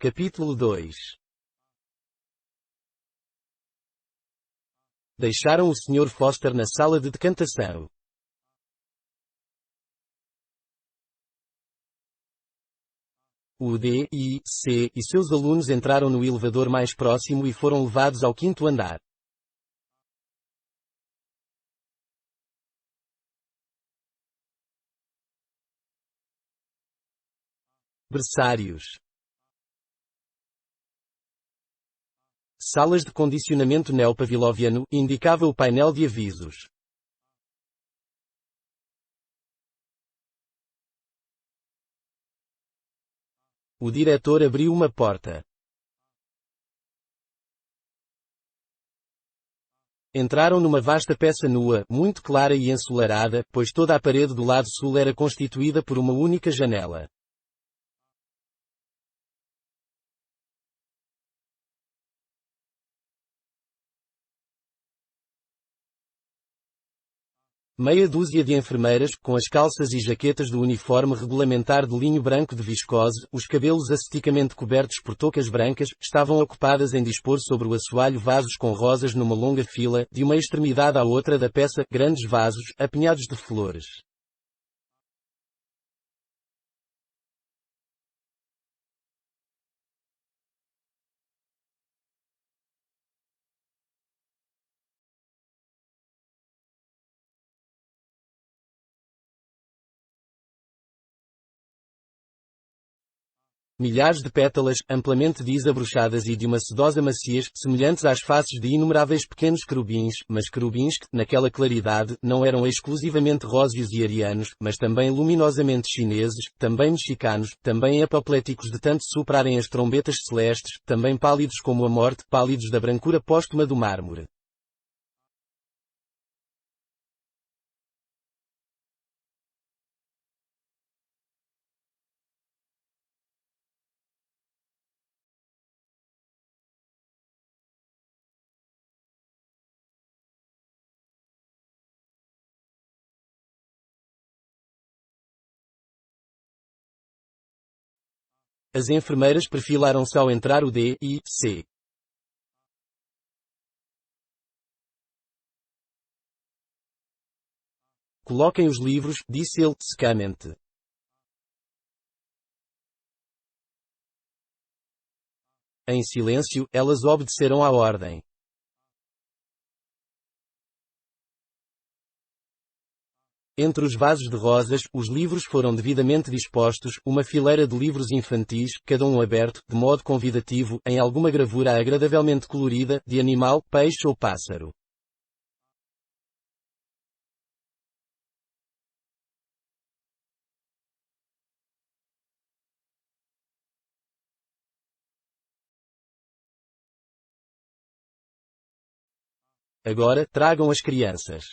Capítulo 2. Deixaram o Sr. Foster na sala de decantação. O D, I, C e seus alunos entraram no elevador mais próximo e foram levados ao quinto andar. Berçários. Salas de condicionamento neopavloviano, indicava o painel de avisos. O diretor abriu uma porta. Entraram numa vasta peça nua, muito clara e ensolarada, pois toda a parede do lado sul era constituída por uma única janela. Meia dúzia de enfermeiras, com as calças e jaquetas do uniforme regulamentar de linho branco de viscose, os cabelos asceticamente cobertos por toucas brancas, estavam ocupadas em dispor sobre o assoalho vasos com rosas numa longa fila, de uma extremidade à outra da peça, grandes vasos, apinhados de flores. Milhares de pétalas, amplamente desabrochadas e de uma sedosa maciez, semelhantes às faces de inumeráveis pequenos querubins, mas querubins que, naquela claridade, não eram exclusivamente róseos e arianos, mas também luminosamente chineses, também mexicanos, também apopléticos de tanto soprarem as trombetas celestes, também pálidos como a morte, pálidos da brancura póstuma do mármore. As enfermeiras perfilaram-se ao entrar o D, I, C. Coloquem os livros, disse ele, secamente. Em silêncio, elas obedeceram à ordem. Entre os vasos de rosas, os livros foram devidamente dispostos, uma fileira de livros infantis, cada um aberto, de modo convidativo, em alguma gravura agradavelmente colorida, de animal, peixe ou pássaro. Agora, tragam as crianças.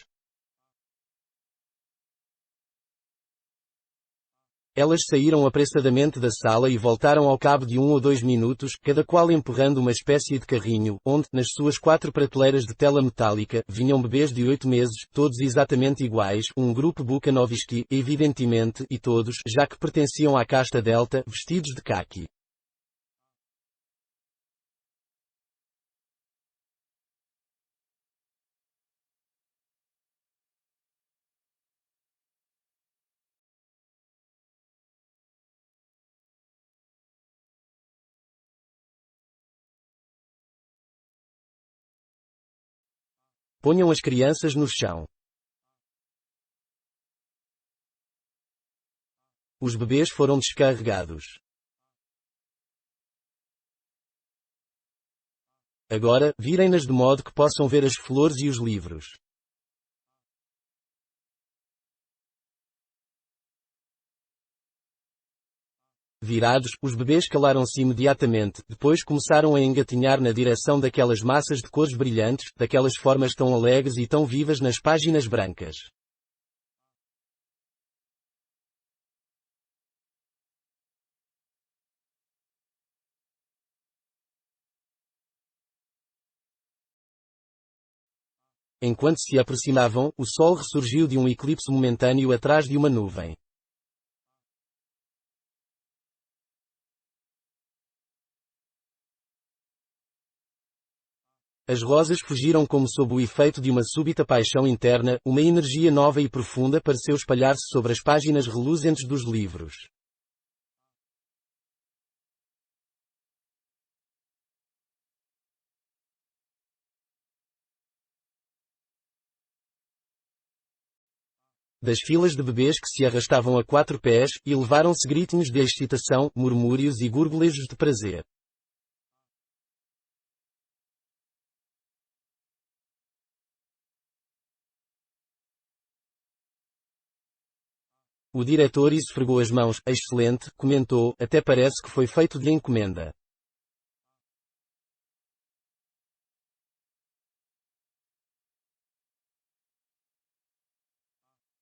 Elas saíram apressadamente da sala e voltaram ao cabo de 1 ou 2 minutos, cada qual empurrando uma espécie de carrinho, onde, nas suas 4 prateleiras de tela metálica, vinham bebês de 8 meses, todos exatamente iguais, um grupo Bukhanovsky, evidentemente, e todos, já que pertenciam à casta Delta, vestidos de caqui. Ponham as crianças no chão. Os bebês foram descarregados. Agora, virem-nas de modo que possam ver as flores e os livros. Virados, os bebês calaram-se imediatamente, depois começaram a engatinhar na direção daquelas massas de cores brilhantes, daquelas formas tão alegres e tão vivas nas páginas brancas. Enquanto se aproximavam, o sol ressurgiu de um eclipse momentâneo atrás de uma nuvem. As rosas fugiram como sob o efeito de uma súbita paixão interna, uma energia nova e profunda pareceu espalhar-se sobre as páginas reluzentes dos livros. Das filas de bebês que se arrastavam a 4 pés, elevaram-se gritinhos de excitação, murmúrios e gurgulejos de prazer. O diretor esfregou as mãos. Excelente, comentou, até parece que foi feito de encomenda.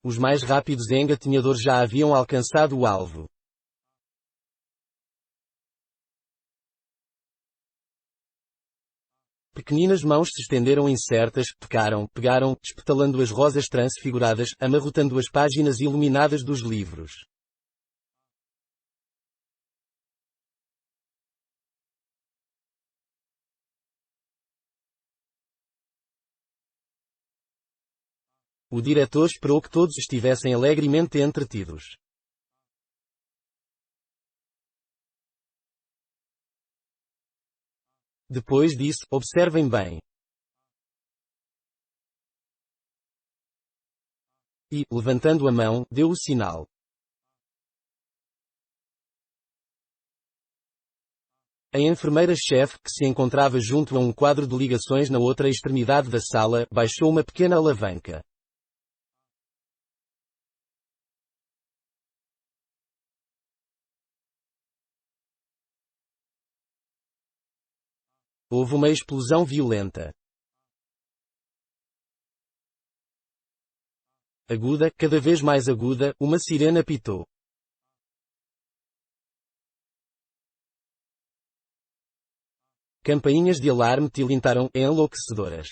Os mais rápidos engatinhadores já haviam alcançado o alvo. Pequeninas mãos se estenderam incertas, pegaram, espetalando as rosas transfiguradas, amarrotando as páginas iluminadas dos livros. O diretor esperou que todos estivessem alegremente entretidos. Depois disse, observem bem. E, levantando a mão, deu o sinal. A enfermeira-chefe, que se encontrava junto a um quadro de ligações na outra extremidade da sala, baixou uma pequena alavanca. Houve uma explosão violenta. Aguda, cada vez mais aguda, uma sirena apitou. Campainhas de alarme tilintaram, enlouquecedoras.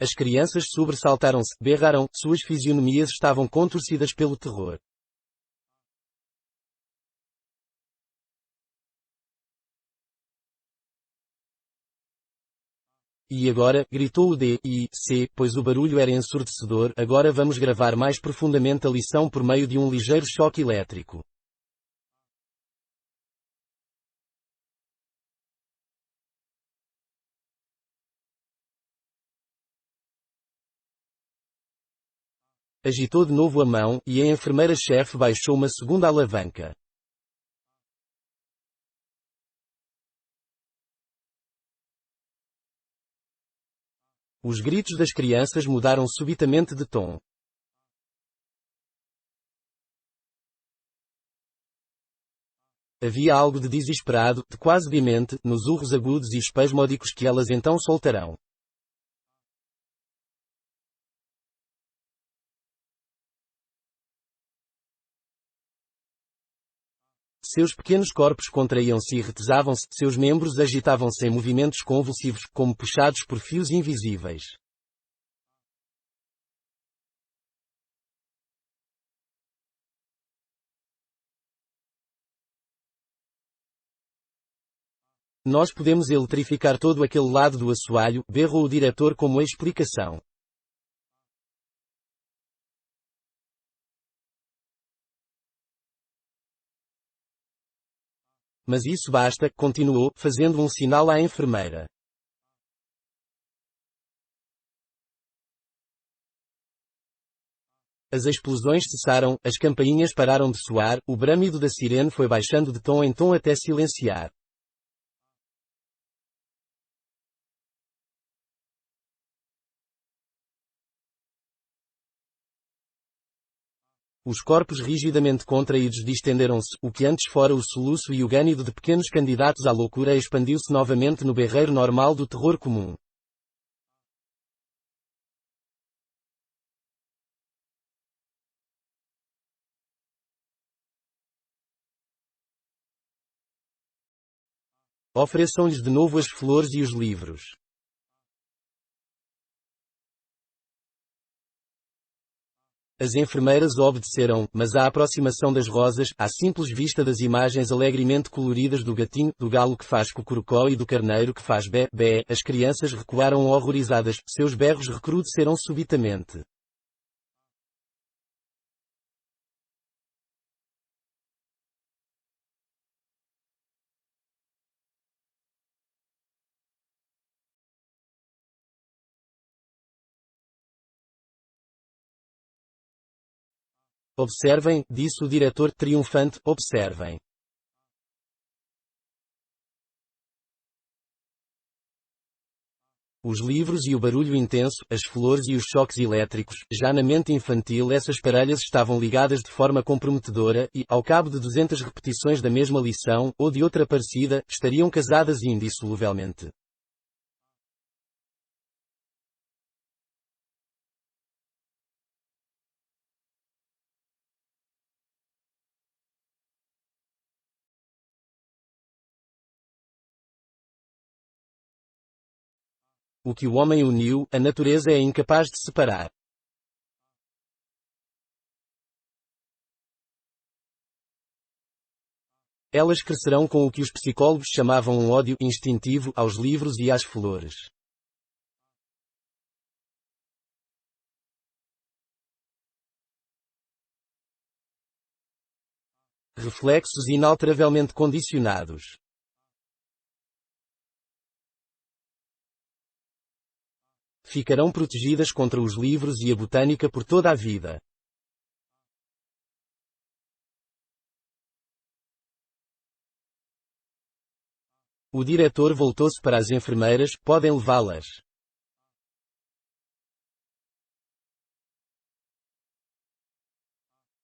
As crianças sobressaltaram-se, berraram, suas fisionomias estavam contorcidas pelo terror. E agora, gritou o D.I.C., pois o barulho era ensurdecedor, agora vamos gravar mais profundamente a lição por meio de um ligeiro choque elétrico. Agitou de novo a mão, e a enfermeira-chefe baixou uma segunda alavanca. Os gritos das crianças mudaram subitamente de tom. Havia algo de desesperado, de quase demente, nos urros agudos e espasmódicos que elas então soltarão. Seus pequenos corpos contraíam-se e retesavam-se, seus membros agitavam-se em movimentos convulsivos, como puxados por fios invisíveis. Nós podemos eletrificar todo aquele lado do assoalho, berrou o diretor como explicação. Mas isso basta, continuou, fazendo um sinal à enfermeira. As explosões cessaram, as campainhas pararam de soar, o bramido da sirene foi baixando de tom em tom até silenciar. Os corpos rigidamente contraídos distenderam-se, o que antes fora o soluço e o gânido de pequenos candidatos à loucura expandiu-se novamente no berreiro normal do terror comum. Ofereçam-lhes de novo as flores e os livros. As enfermeiras obedeceram, mas à aproximação das rosas, à simples vista das imagens alegremente coloridas do gatinho, do galo que faz cocorocó e do carneiro que faz bé, bé, as crianças recuaram horrorizadas, seus berros recrudesceram subitamente. Observem, disse o diretor, triunfante, observem. Os livros e o barulho intenso, as flores e os choques elétricos, já na mente infantil essas parelhas estavam ligadas de forma comprometedora e, ao cabo de 200 repetições da mesma lição, ou de outra parecida, estariam casadas indissoluvelmente. O que o homem uniu, a natureza é incapaz de separar. Elas crescerão com o que os psicólogos chamavam um ódio instintivo aos livros e às flores. Reflexos inalteravelmente condicionados. Ficarão protegidas contra os livros e a botânica por toda a vida. O diretor voltou-se para as enfermeiras, podem levá-las.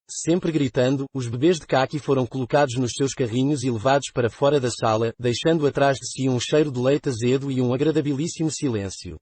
Sempre gritando, os bebês de caqui foram colocados nos seus carrinhos e levados para fora da sala, deixando atrás de si um cheiro de leite azedo e um agradabilíssimo silêncio.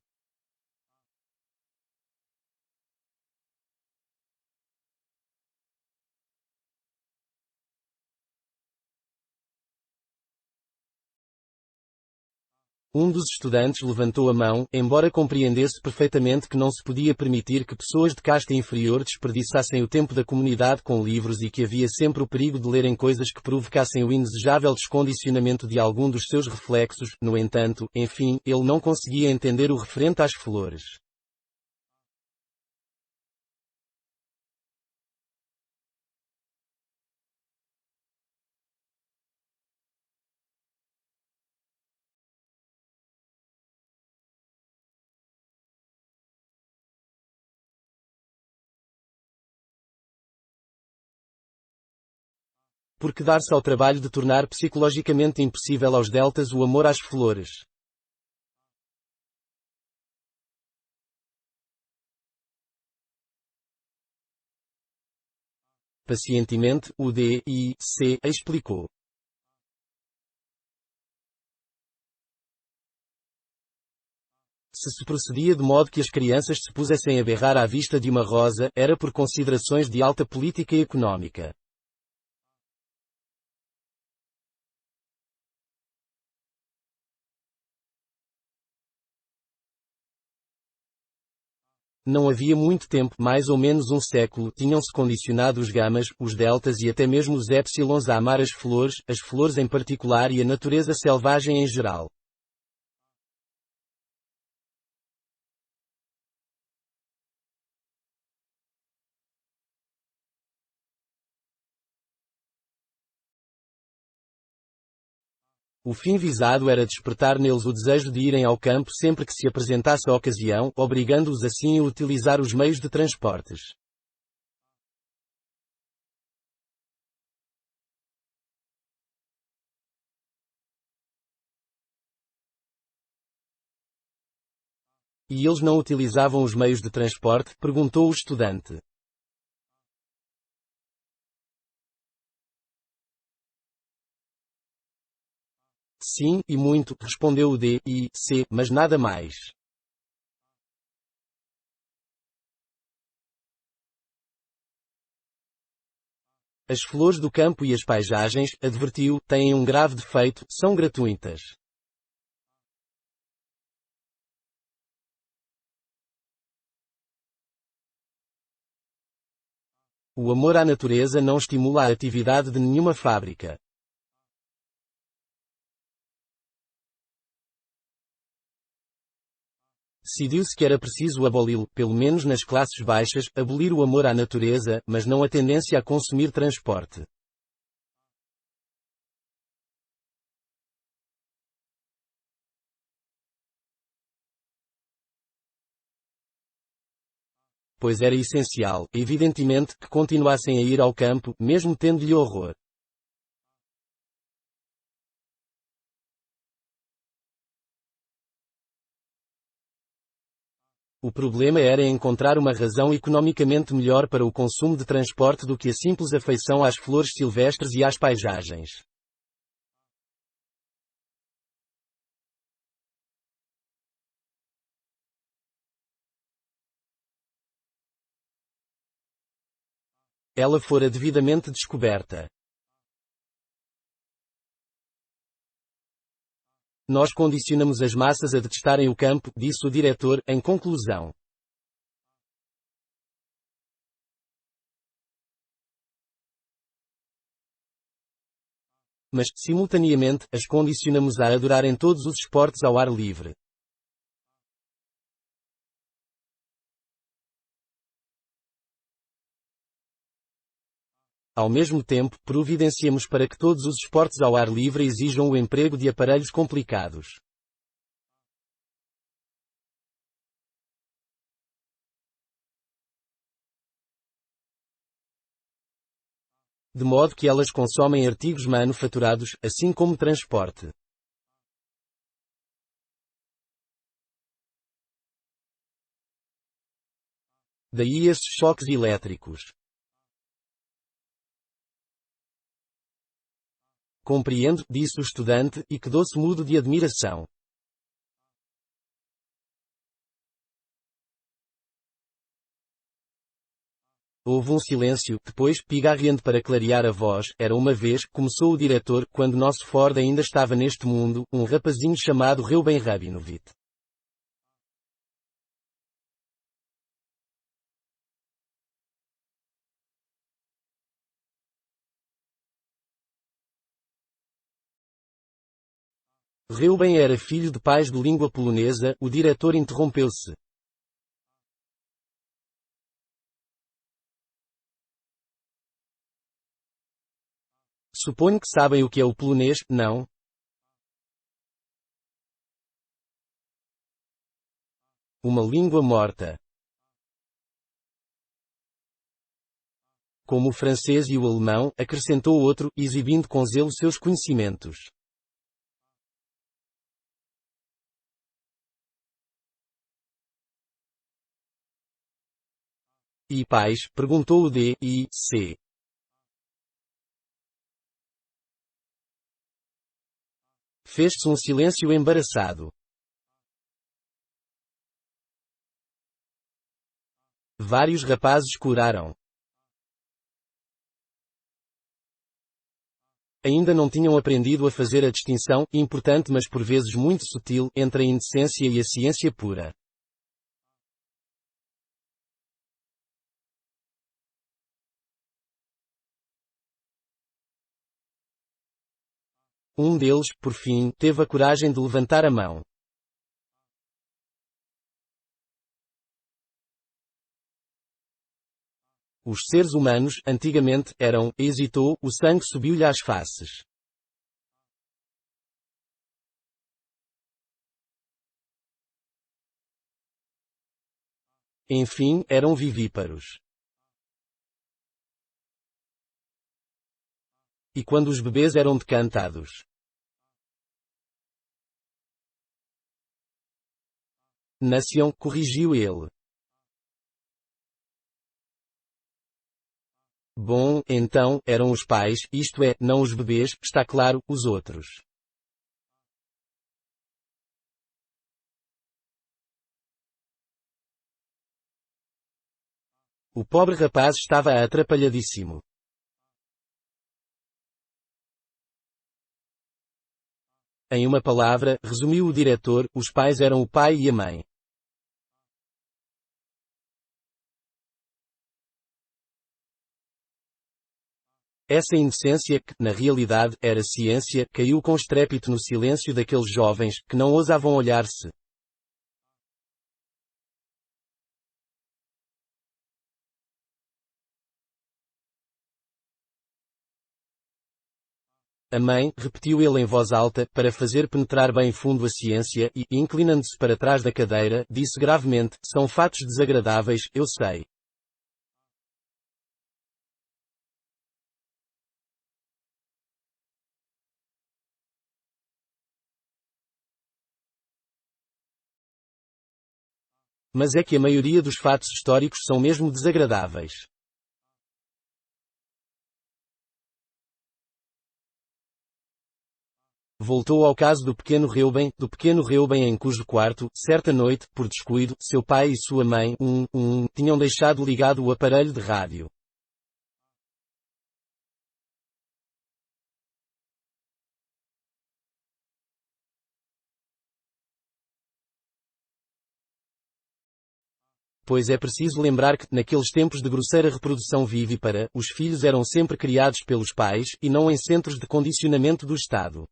Um dos estudantes levantou a mão, embora compreendesse perfeitamente que não se podia permitir que pessoas de casta inferior desperdiçassem o tempo da comunidade com livros e que havia sempre o perigo de lerem coisas que provocassem o indesejável descondicionamento de algum dos seus reflexos. No entanto, enfim, ele não conseguia entender o referente às flores. Por que dar-se ao trabalho de tornar psicologicamente impossível aos deltas o amor às flores? Pacientemente, o D.I.C. explicou. Se procedia de modo que as crianças se pusessem a berrar à vista de uma rosa, era por considerações de alta política e económica. Não havia muito tempo, mais ou menos um século, tinham-se condicionado os gamas, os deltas e até mesmo os épsilons a amar as flores em particular e a natureza selvagem em geral. O fim visado era despertar neles o desejo de irem ao campo sempre que se apresentasse a ocasião, obrigando-os assim a utilizar os meios de transportes. E eles não utilizavam os meios de transporte? Perguntou o estudante. Sim, e muito, respondeu o D.I.C., mas nada mais. As flores do campo e as paisagens, advertiu, têm um grave defeito, são gratuitas. O amor à natureza não estimula a atividade de nenhuma fábrica. Decidiu-se que era preciso aboli-lo, pelo menos nas classes baixas, abolir o amor à natureza, mas não a tendência a consumir transporte. Pois era essencial, evidentemente, que continuassem a ir ao campo, mesmo tendo-lhe horror. O problema era encontrar uma razão economicamente melhor para o consumo de transporte do que a simples afeição às flores silvestres e às paisagens. Ela fora devidamente descoberta. Nós condicionamos as massas a detestarem o campo, disse o diretor, em conclusão. Mas, simultaneamente, as condicionamos a adorarem todos os esportes ao ar livre. Ao mesmo tempo, providenciamos para que todos os esportes ao ar livre exijam o emprego de aparelhos complicados. De modo que elas consomem artigos manufaturados, assim como transporte. Daí estes choques elétricos. Compreendo, disse o estudante, e quedou-se mudo de admiração. Houve um silêncio, depois, pigarreando para clarear a voz, era uma vez, começou o diretor, quando nosso Ford ainda estava neste mundo, um rapazinho chamado Reuben Rabinovich. Reuben era filho de pais de língua polonesa, o diretor interrompeu-se. Suponho que sabem o que é o polonês, não? Uma língua morta. Como o francês e o alemão, acrescentou outro, exibindo com zelo seus conhecimentos. E pais? Perguntou o D.I.C. Fez-se um silêncio embaraçado. Vários rapazes coraram. Ainda não tinham aprendido a fazer a distinção, importante mas por vezes muito sutil, entre a indecência e a ciência pura. Um deles, por fim, teve a coragem de levantar a mão. Os seres humanos, antigamente, eram, hesitou, o sangue subiu-lhe às faces. Enfim, eram vivíparos. E quando os bebês eram decantados? Nasciam, corrigiu ele. Bom, então, eram os pais, isto é, não os bebês, está claro, os outros. O pobre rapaz estava atrapalhadíssimo. Em uma palavra, resumiu o diretor, os pais eram o pai e a mãe. Essa inocência que, na realidade, era ciência, caiu com estrépito no silêncio daqueles jovens, que não ousavam olhar-se. A mãe, repetiu ele em voz alta, para fazer penetrar bem fundo a ciência, e, inclinando-se para trás da cadeira, disse gravemente, são fatos desagradáveis, eu sei. Mas é que a maioria dos fatos históricos são mesmo desagradáveis. Voltou ao caso do pequeno Reuben em cujo quarto, certa noite, por descuido, seu pai e sua mãe, tinham deixado ligado o aparelho de rádio. Pois é preciso lembrar que, naqueles tempos de grosseira reprodução vivípara, os filhos eram sempre criados pelos pais, e não em centros de condicionamento do Estado.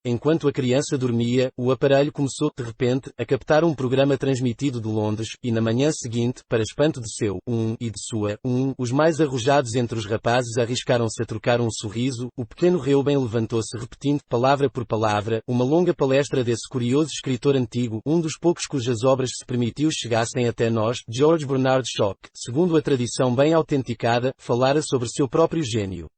Enquanto a criança dormia, o aparelho começou, de repente, a captar um programa transmitido de Londres, e na manhã seguinte, para espanto de seu, e de sua, os mais arrojados entre os rapazes arriscaram-se a trocar um sorriso, o pequeno Reuben levantou-se repetindo, palavra por palavra, uma longa palestra desse curioso escritor antigo, um dos poucos cujas obras se permitiu chegassem até nós, George Bernard Shaw, que, segundo a tradição bem autenticada, falara sobre seu próprio gênio.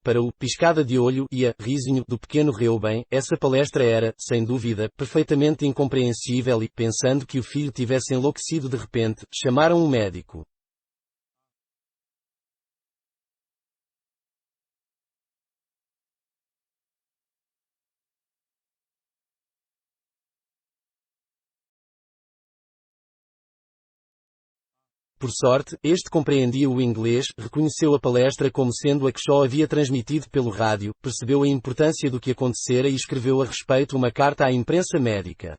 Para o piscada de olho e a risinho do pequeno Reuben, essa palestra era, sem dúvida, perfeitamente incompreensível e, pensando que o filho tivesse enlouquecido de repente, chamaram um médico. Por sorte, este compreendia o inglês, reconheceu a palestra como sendo a que Shaw havia transmitido pelo rádio, percebeu a importância do que acontecera e escreveu a respeito uma carta à imprensa médica.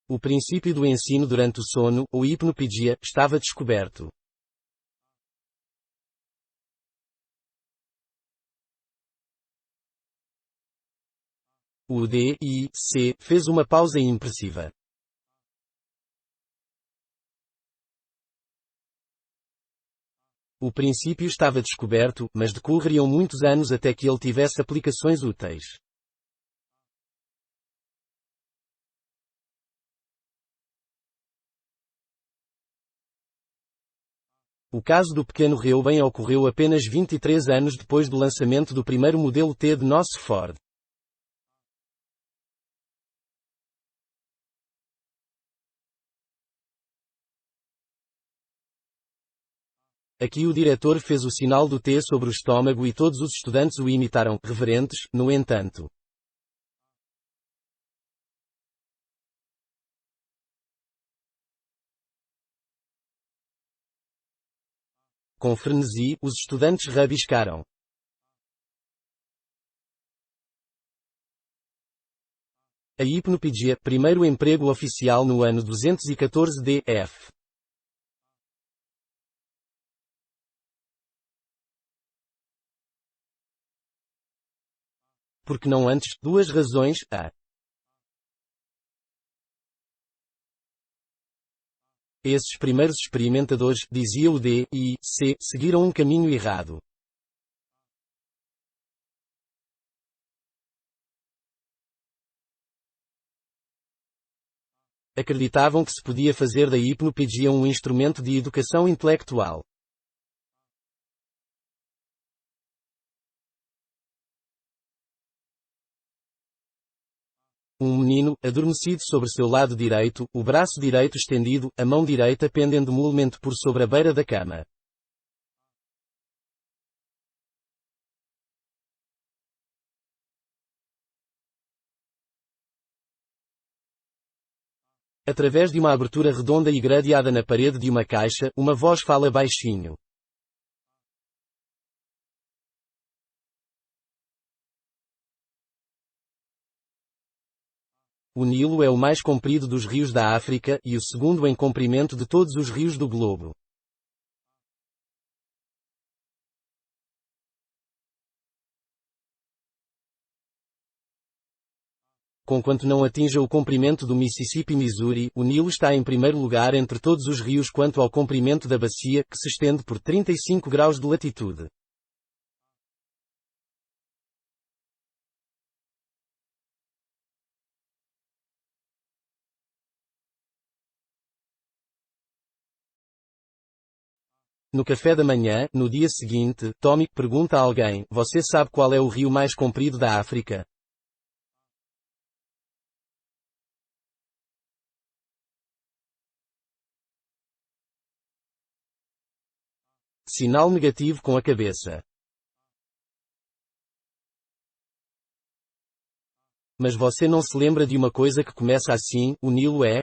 O princípio do ensino durante o sono, ou hipnopedia, estava descoberto. O D.I.C. fez uma pausa impressiva. O princípio estava descoberto, mas decorreriam muitos anos até que ele tivesse aplicações úteis. O caso do pequeno Reuben ocorreu apenas 23 anos depois do lançamento do primeiro modelo T de nosso Ford. Aqui o diretor fez o sinal do T sobre o estômago e todos os estudantes o imitaram, reverentes, no entanto. Com frenesi, os estudantes rabiscaram. A hipnopedia, primeiro emprego oficial no ano 214 d.F. Porque não antes, duas razões, Esses primeiros experimentadores, dizia o D.I.C., seguiram um caminho errado. Acreditavam que se podia fazer da hipnopedia um instrumento de educação intelectual. Um menino, adormecido sobre seu lado direito, o braço direito estendido, a mão direita pendendo molemente por sobre a beira da cama. Através de uma abertura redonda e gradeada na parede de uma caixa, uma voz fala baixinho. O Nilo é o mais comprido dos rios da África, e o segundo em comprimento de todos os rios do globo. Conquanto não atinja o comprimento do Mississippi-Missouri, o Nilo está em primeiro lugar entre todos os rios quanto ao comprimento da bacia, que se estende por 35 graus de latitude. No café da manhã, no dia seguinte, Tommy pergunta a alguém: Você sabe qual é o rio mais comprido da África? Sinal negativo com a cabeça. Mas você não se lembra de uma coisa que começa assim: o Nilo é?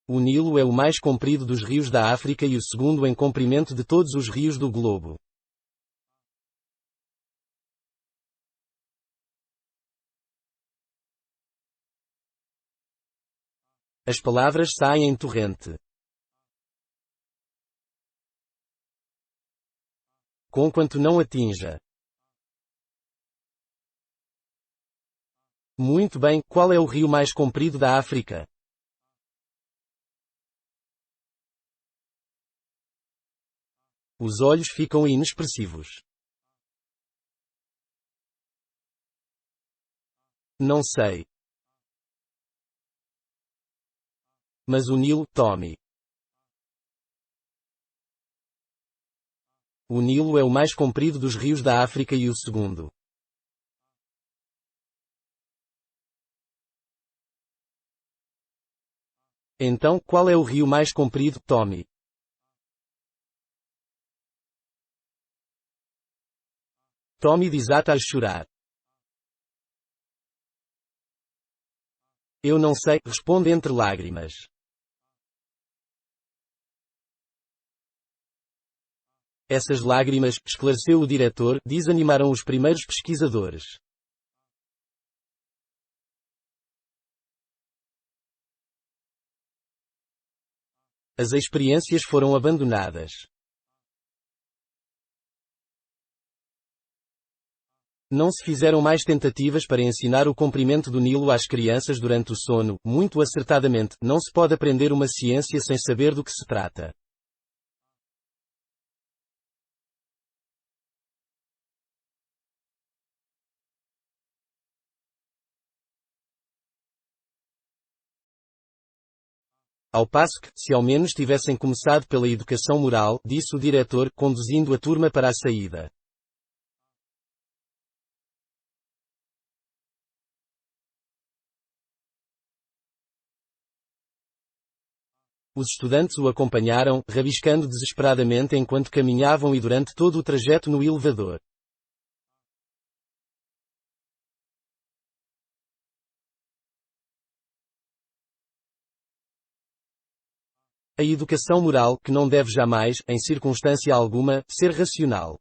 O Nilo é o mais comprido dos rios da África e o segundo em comprimento de todos os rios do globo. As palavras saem em torrente. Conquanto não atinja. Muito bem, qual é o rio mais comprido da África? Os olhos ficam inexpressivos. Não sei. Mas o Nilo, Tommy. O Nilo é o mais comprido dos rios da África e o segundo. Então, qual é o rio mais comprido, Tommy? Tommy desata a chorar. Eu não sei, responde entre lágrimas. Essas lágrimas, esclareceu o diretor, desanimaram os primeiros pesquisadores. As experiências foram abandonadas. Não se fizeram mais tentativas para ensinar o comprimento do Nilo às crianças durante o sono, muito acertadamente, não se pode aprender uma ciência sem saber do que se trata. Ao passo que, se ao menos tivessem começado pela educação moral, disse o diretor, conduzindo a turma para a saída. Os estudantes o acompanharam, rabiscando desesperadamente enquanto caminhavam e durante todo o trajeto no elevador. A educação moral, que não deve jamais, em circunstância alguma, ser racional.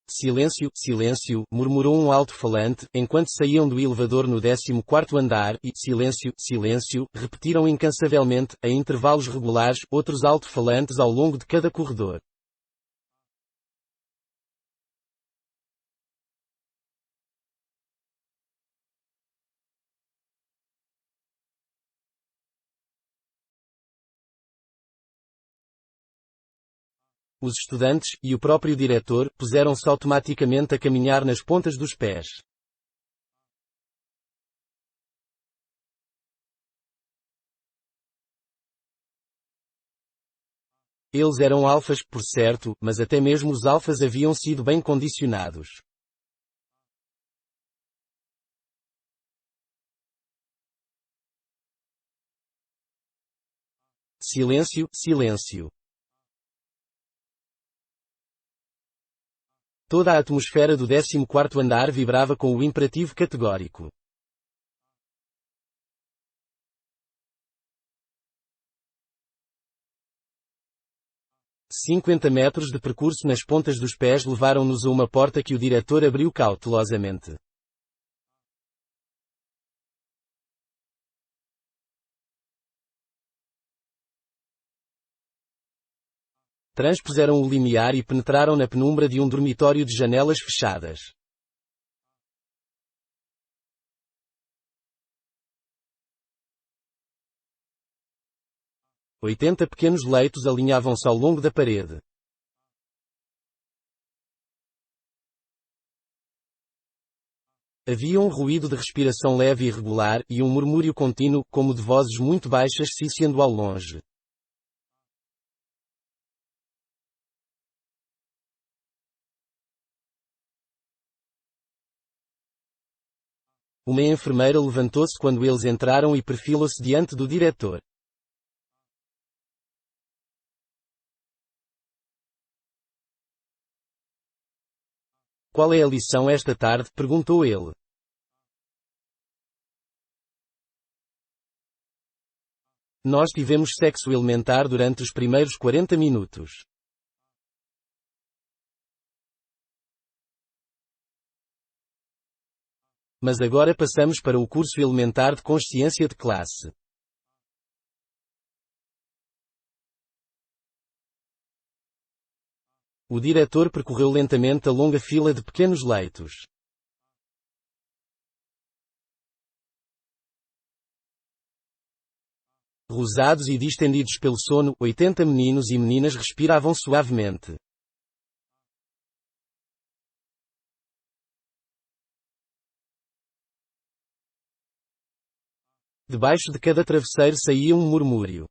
Silêncio, silêncio, murmurou um alto-falante, enquanto saíam do elevador no 14º andar, e, silêncio, silêncio, repetiram incansavelmente, a intervalos regulares, outros alto-falantes ao longo de cada corredor. Os estudantes, e o próprio diretor, puseram-se automaticamente a caminhar nas pontas dos pés. Eles eram alfas, por certo, mas até mesmo os alfas haviam sido bem condicionados. Silêncio, silêncio. Toda a atmosfera do 14º andar vibrava com o imperativo categórico. "50 metros de percurso nas pontas dos pés levaram-nos a uma porta que o diretor abriu cautelosamente. Transpuseram o limiar e penetraram na penumbra de um dormitório de janelas fechadas. Oitenta pequenos leitos alinhavam-se ao longo da parede. Havia um ruído de respiração leve e regular, e um murmúrio contínuo, como de vozes muito baixas ciciando ao longe. Uma enfermeira levantou-se quando eles entraram e perfilou-se diante do diretor. "Qual é a lição esta tarde?" perguntou ele. "Nós tivemos sexo elementar durante os primeiros 40 minutos. Mas agora passamos para o curso elementar de consciência de classe. O diretor percorreu lentamente a longa fila de pequenos leitos. Rosados e distendidos pelo sono, 80 meninos e meninas respiravam suavemente. Debaixo de cada travesseiro saía um murmúrio.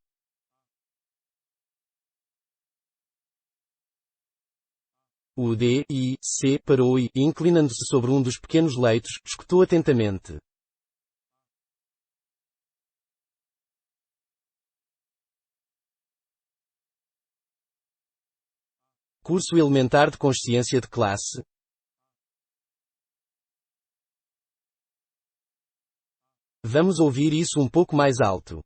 O D.I.C. parou e, inclinando-se sobre um dos pequenos leitos, escutou atentamente. Curso elementar de consciência de classe. Vamos ouvir isso um pouco mais alto.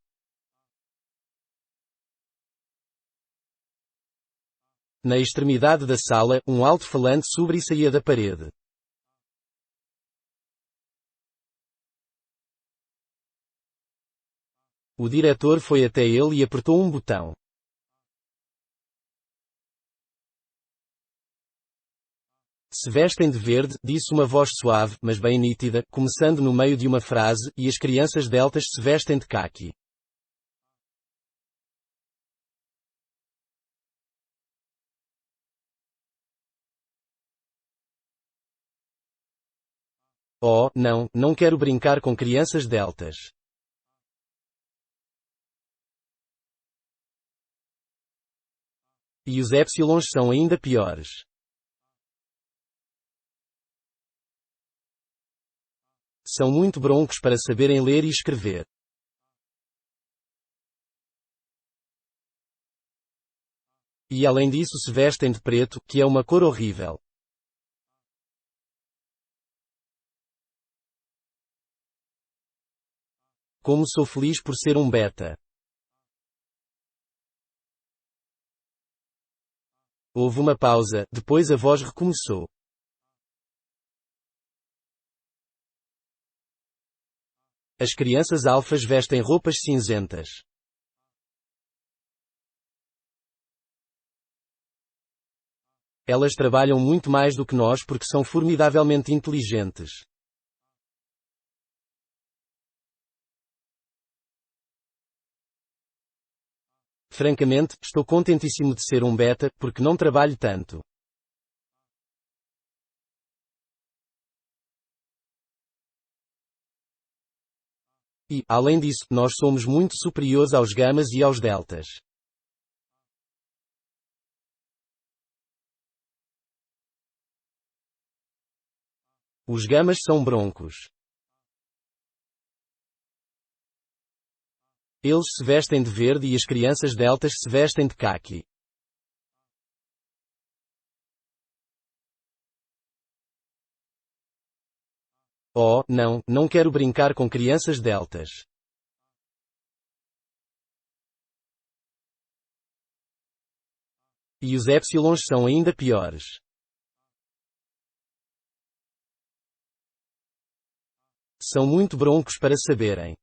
Na extremidade da sala, um alto-falante sobressaía da parede. O diretor foi até ele e apertou um botão. "Se vestem de verde", disse uma voz suave, mas bem nítida, começando no meio de uma frase, "e as crianças deltas se vestem de caqui." "Oh, não, não quero brincar com crianças deltas." "E os épsilons são ainda piores." "São muito broncos para saberem ler e escrever." "E além disso se vestem de preto, que é uma cor horrível." "Como sou feliz por ser um beta." Houve uma pausa, depois a voz recomeçou. "As crianças alfas vestem roupas cinzentas." "Elas trabalham muito mais do que nós porque são formidavelmente inteligentes." Francamente, estou contentíssimo de ser um beta, porque não trabalho tanto. E, além disso, nós somos muito superiores aos gamas e aos deltas. Os gamas são broncos. Eles se vestem de verde e as crianças deltas se vestem de caqui. Oh, não, não quero brincar com crianças deltas. E os épsilons são ainda piores. São muito broncos para saberem.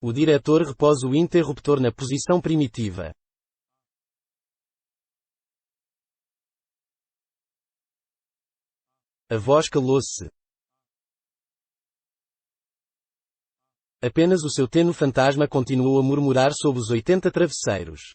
O diretor repôs o interruptor na posição primitiva. A voz calou-se. Apenas o seu tenue fantasma continuou a murmurar sob os 80 travesseiros.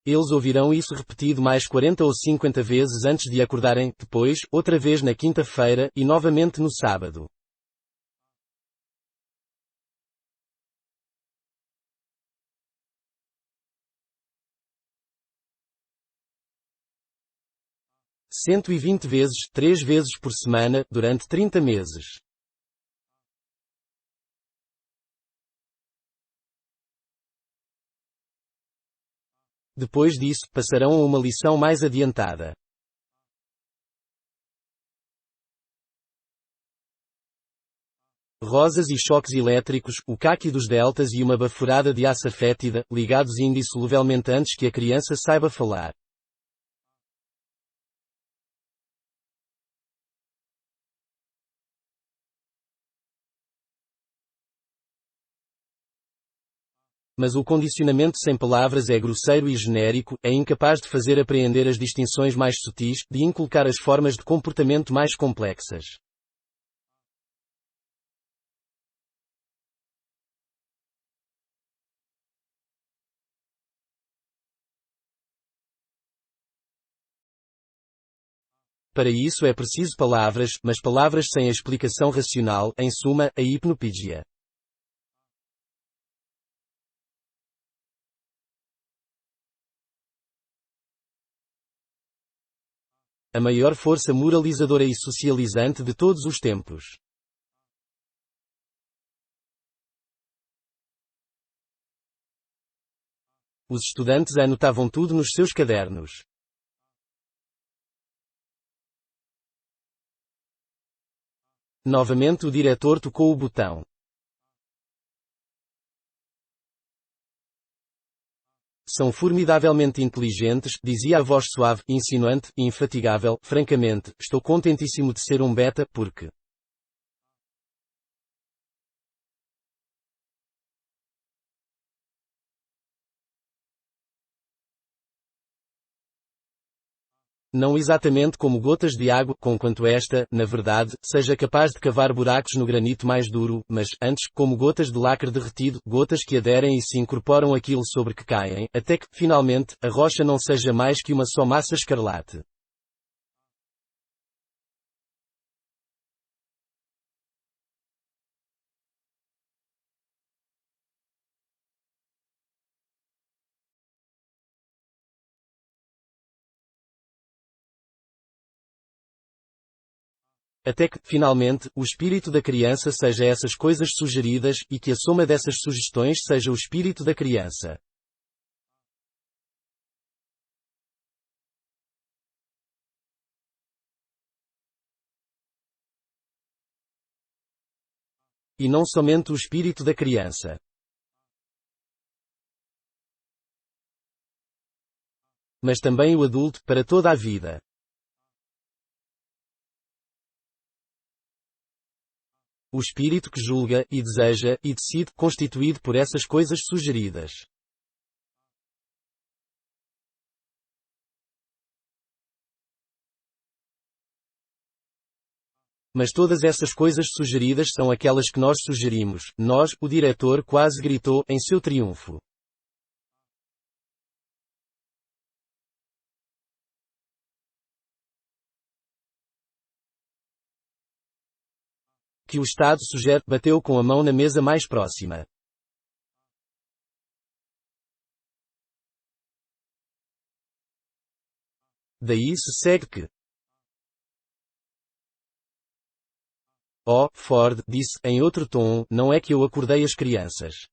Eles ouvirão isso repetido mais 40 ou 50 vezes antes de acordarem, depois, outra vez na quinta-feira, e novamente no sábado. Cento e 120 vezes, 3 vezes por semana, durante 30 meses. Depois disso, passarão a uma lição mais adiantada. Rosas e choques elétricos, o caqui dos deltas e uma baforada de aça fétida, ligados indissoluvelmente antes que a criança saiba falar. Mas o condicionamento sem palavras é grosseiro e genérico, é incapaz de fazer apreender as distinções mais sutis, de inculcar as formas de comportamento mais complexas. Para isso é preciso palavras, mas palavras sem a explicação racional, em suma, a hipnopídia. A maior força moralizadora e socializante de todos os tempos. Os estudantes anotavam tudo nos seus cadernos. Novamente o diretor tocou o botão. São formidavelmente inteligentes, dizia a voz suave, insinuante, infatigável. Francamente, estou contentíssimo de ser um beta, porque... Não exatamente como gotas de água, conquanto esta, na verdade, seja capaz de cavar buracos no granito mais duro, mas, antes, como gotas de lacre derretido, gotas que aderem e se incorporam àquilo sobre que caem, até que, finalmente, a rocha não seja mais que uma só massa escarlate. Até que, finalmente, o espírito da criança seja essas coisas sugeridas, e que a soma dessas sugestões seja o espírito da criança. E não somente o espírito da criança. Mas também o adulto, para toda a vida. O espírito que julga, e deseja, e decide, constituído por essas coisas sugeridas. Mas todas essas coisas sugeridas são aquelas que nós sugerimos. Nós, o diretor quase gritou, em seu triunfo. Que o Estado sugere, bateu com a mão na mesa mais próxima. Daí se segue que. Oh, Ford, disse, em outro tom, não é que eu acordei as crianças.